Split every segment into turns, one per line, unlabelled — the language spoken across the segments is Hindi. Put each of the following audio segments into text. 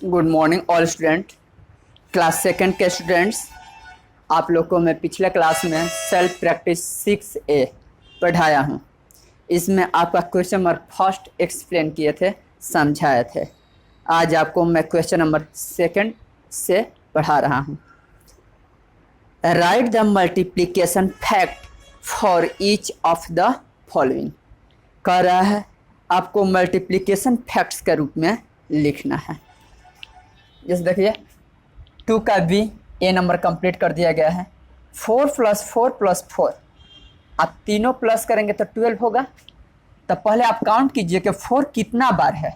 Good morning all student. Class second के स्टूडेंट्स, आप लोग को मैं पिछले क्लास में सेल्फ प्रैक्टिस 6A पढ़ाया हूँ। इसमें आपका क्वेश्चन नंबर फर्स्ट एक्सप्लेन किए थे, समझाए थे। आज आपको मैं क्वेश्चन नंबर सेकंड से पढ़ा रहा हूँ। Right the multiplication fact for each of the following. कह रहा है आपको मल्टीप्लिकेशन फैक्ट्स के रूप में लिखना है। जैसे देखिए 2 का भी ए नंबर कंप्लीट कर दिया गया है। 4 + 4 + 4 आप तीनों प्लस करेंगे तो 12 होगा। तो पहले आप काउंट कीजिए कि 4 कितना बार है।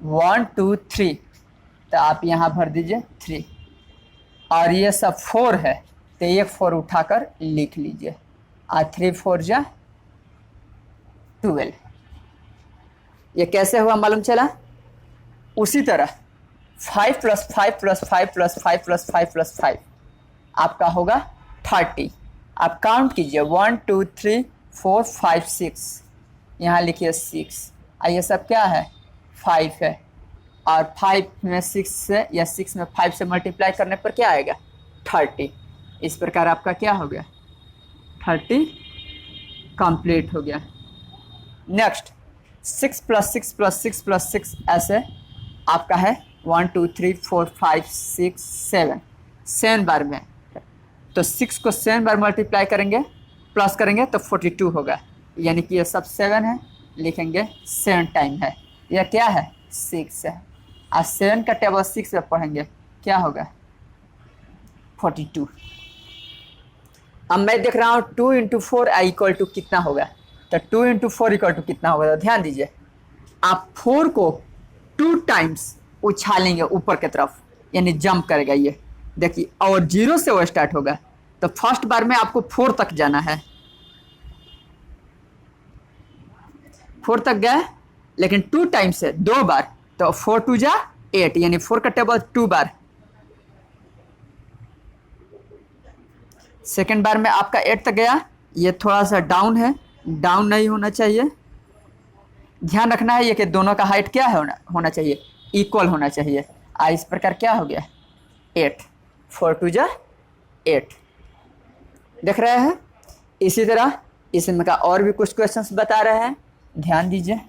1 2 3, तो आप यहाँ भर दीजिए 3, और ये सब 4 है तो एक 4 उठाकर लिख लीजिए। 3 4 जा 12। ये कैसे हुआ मालूम चला? उसी तरह 5 + 5 + 5 + 5 + 5 + 5 आपका होगा 30। आप काउंट कीजिए 1 2 3 4 5 6, यहाँ लिखिए 6। ये सब क्या है? 5 है, और 5 में 6 से या 6 में 5 से मल्टीप्लाई करने पर क्या आएगा? 30। इस प्रकार आपका क्या हो गया? 30 कंप्लीट हो गया। नेक्स्ट 6 + 6 + 6 + 6 ऐसे आपका है 1 2 3 4 5 6 7 7 बार में। तो 6 को 7 बार मल्टीप्लाई करेंगे, प्लस करेंगे तो 42 होगा। यानी कि ये सब 7 है, लिखेंगे 7 टाइम है। यह क्या है? 6 है। और 7 का टेबल 6 में पढ़ेंगे, क्या होगा? 42। अब मैं देख रहा हूँ 2 × 4 = कितना होगा? तो 2 × 4 = कितना होगा? तो ध्यान दीजिए, आप 4 को 2 टाइम्स उछालेंगे ऊपर की तरफ, यानी जंप करेगा ये, देखिए। और 0 से वो स्टार्ट होगा। तो फर्स्ट बार में आपको 4 तक जाना है। 4 तक गए, लेकिन 2 टाइम्स है, 2 बार। तो 4 2 जा 8, यानी 4 का टेबल 2 बार। सेकेंड बार में आपका 8 तक गया। ये थोड़ा सा डाउन है, डाउन नहीं होना चाहिए। ध्यान रखना है ये कि दोनों का हाइट क्या है? होना चाहिए, इक्वल होना चाहिए। इस प्रकार क्या हो गया? 8। 4 2 जा 8। देख रहे हैं? इसी तरह इसमें का और भी कुछ क्वेश्चंस बता रहे हैं, ध्यान दीजिए।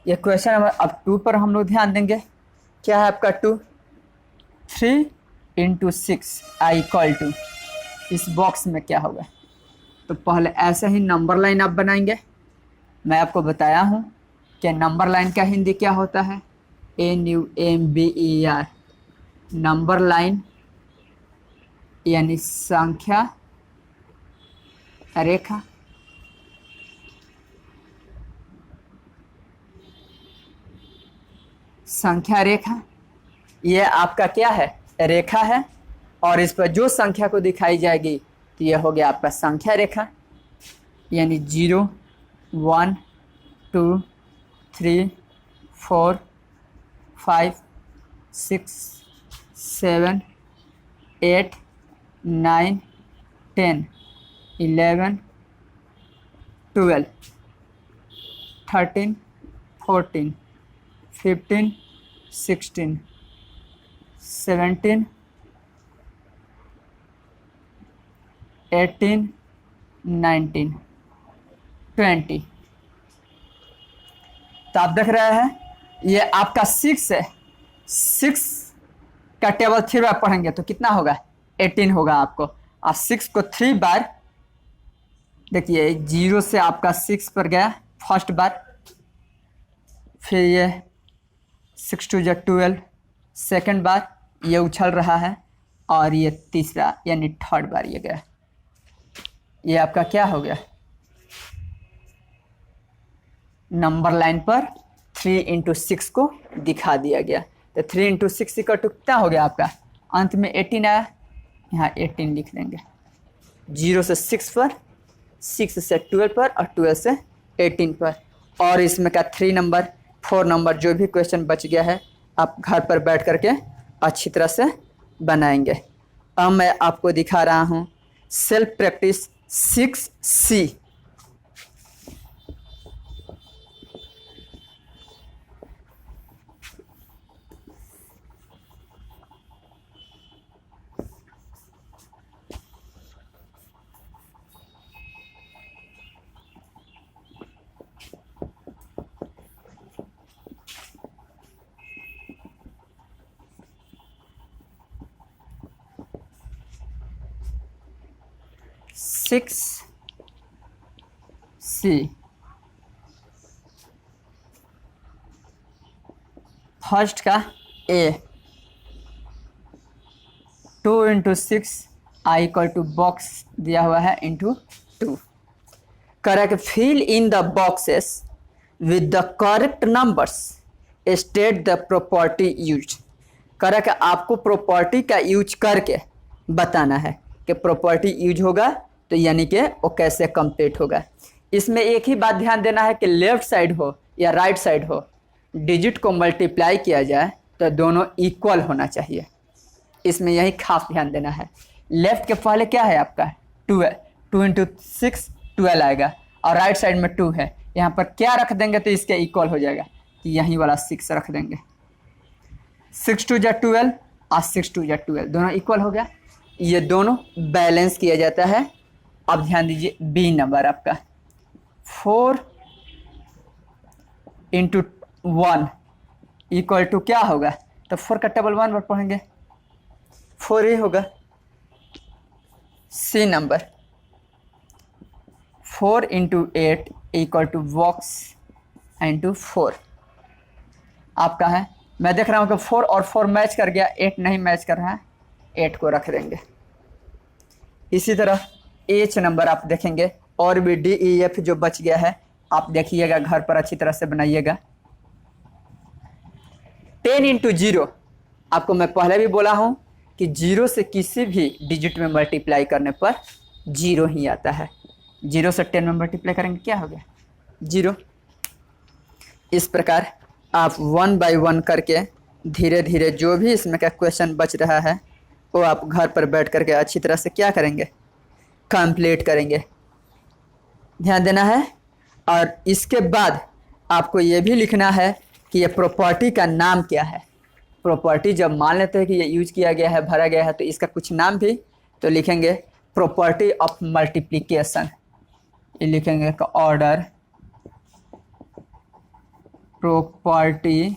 ये क्वेश्चन नंबर अब 2 पर हम लोग ध्यान देंगे। क्या है आपका 2? 3 × 6 = इस बॉक्स में क्या होगा? तो पहले ऐसे ही नंबर लाइन आप बनाएंगे। मैं आपको बताया हूँ कि नंबर लाइन का हिंदी क्या होता है? NUMBER। नंबर लाइन यानी संख्या रेखा। संख्या रेखा, ये आपका क्या है? रेखा है, और इस पर जो संख्या को दिखाई जाएगी तो ये हो गया आपका संख्या रेखा। यानी 0 1 2 3 4 5 6 7 8 9 10 11 12 13 14 15 16 17 18 19 20। तो आप देख रहे हैं ये आपका 6 है। 6 का टेबल 3 बार पढ़ेंगे तो कितना होगा? 18 होगा आपको। और 6 को 3 बार, देखिए 0 से आपका 6 पर गया फर्स्ट बार, फिर ये 6 2 जा 12 सेकेंड बार, ये उछल रहा है, और ये तीसरा यानी थर्ड बार ये गया। ये आपका क्या हो गया? नंबर लाइन पर 3 × 6 को दिखा दिया गया। तो 3 × 6 = कितना हो गया आपका? अंत में 18 आया, यहाँ 18 लिख देंगे। 0 से 6 पर 6 से 12 पर और 12 से 18 पर। और इसमें का 3 नंबर 4 नंबर जो भी क्वेश्चन बच गया है आप घर पर बैठ करके अच्छी तरह से बनाएंगे। अब मैं आपको दिखा रहा हूँ self practice 6C। Six C first का A 2 into 6 I equal to box दिया हुआ है into 2। Correct fill in the boxes with the correct numbers state the property use. Correct आपको प्रॉपर्टी का यूज करके बताना है कि प्रॉपर्टी यूज होगा तो यानी कि वो कैसे कंप्लीट होगा। इसमें एक ही बात ध्यान देना है कि लेफ्ट साइड हो या राइट साइड हो, डिजिट को मल्टीप्लाई किया जाए तो दोनों इक्वल होना चाहिए। इसमें यही खास ध्यान देना है। लेफ्ट के पहले क्या है आपका 12, 2 इंटू 6 12 आएगा और राइट साइड में 2 है। यहाँ पर क्या रख देंगे तो इसके इक्वल हो जाएगा, तो यहीं वाला 6 रख देंगे। 6 2 जा 12 और 6 2 जा 12 दोनों इक्वल हो गया। ये दोनों बैलेंस किया जाता है। अब ध्यान दीजिए बी नंबर आपका 4 इंटू 1 इक्वल टू क्या होगा, तो 4 का टेबल 1 बार पढ़ेंगे 4 ही होगा। C number 4 into 8 equal to box into 4 आपका है। मैं देख रहा हूँ कि 4 और 4 मैच कर गया, 8 नहीं मैच कर रहा है, 8 को रख देंगे। इसी तरह एच नंबर आप देखेंगे और भी डी ई एफ जो बच गया है आप देखिएगा, घर पर अच्छी तरह से बनाइएगा। 10 इंटू 0 आपको मैं पहले भी बोला हूँ कि 0 से किसी भी डिजिट में मल्टीप्लाई करने पर 0 ही आता है। 0 से 10 में मल्टीप्लाई करेंगे क्या हो गया 0। इस प्रकार आप 1 बाय 1 करके धीरे धीरे जो भी इसमें का क्वेश्चन बच रहा है वो आप घर पर बैठ करके अच्छी तरह से क्या करेंगे, कंप्लीट करेंगे। ध्यान देना है। और इसके बाद आपको ये भी लिखना है कि ये प्रॉपर्टी का नाम क्या है। प्रॉपर्टी जब मान लेते हैं कि ये यूज किया गया है, भरा गया है, तो इसका कुछ नाम भी तो लिखेंगे प्रॉपर्टी ऑफ मल्टीप्लिकेशन। ये लिखेंगे का ऑर्डर प्रॉपर्टी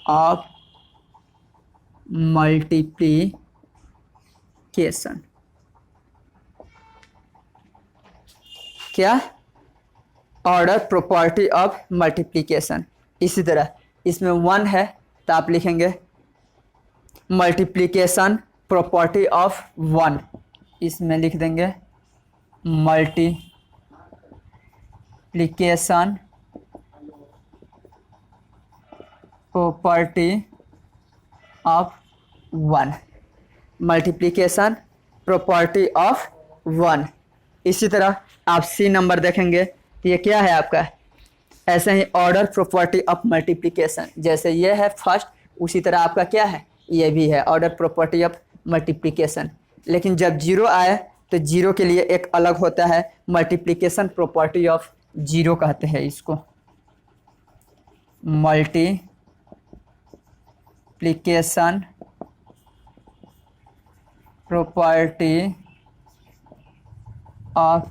ऑफ मल्टीप्लिकेशन। क्या ऑर्डर प्रॉपर्टी ऑफ मल्टीप्लिकेशन। इसी तरह इसमें 1 है तो आप लिखेंगे मल्टीप्लिकेशन प्रॉपर्टी ऑफ 1। इसमें लिख देंगे multiplication property of 1, multiplication property of 1। इसी तरह आप सी नंबर देखेंगे तो ये क्या है आपका, ऐसे ही ऑर्डर प्रॉपर्टी ऑफ मल्टीप्लिकेशन। जैसे ये है फर्स्ट, उसी तरह आपका क्या है, ये भी है ऑर्डर प्रॉपर्टी ऑफ मल्टीप्लिकेशन। लेकिन जब 0 आए तो 0 के लिए एक अलग होता है, मल्टीप्लिकेशन प्रॉपर्टी ऑफ 0 कहते हैं इसको। मल्टीप्लिकेशन प्रॉपर्टी ऑफ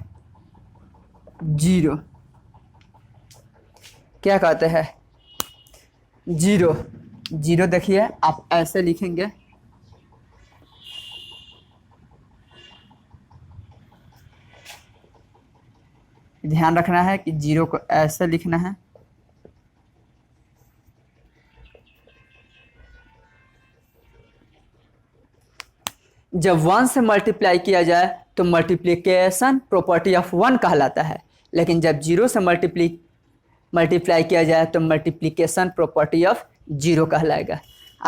0 क्या कहते हैं 0। 0 देखिए आप ऐसे लिखेंगे, ध्यान रखना है कि 0 को ऐसे लिखना है। जब 1 से मल्टीप्लाई किया जाए तो मल्टीप्लिकेशन प्रॉपर्टी ऑफ 1 कहलाता है, लेकिन जब 0 से मल्टीप्लाई किया जाए तो मल्टीप्लिकेशन प्रॉपर्टी ऑफ 0 कहलाएगा।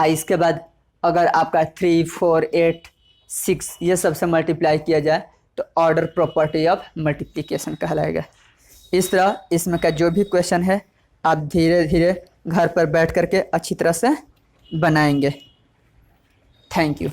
इसके बाद अगर आपका 3 4 8 6 ये सब से मल्टीप्लाई किया जाए तो ऑर्डर प्रॉपर्टी ऑफ मल्टीप्लिकेशन कहलाएगा। इस तरह इसमें का जो भी क्वेश्चन है आप धीरे धीरे घर पर बैठ करके अच्छी तरह से बनाएंगे। Thank you.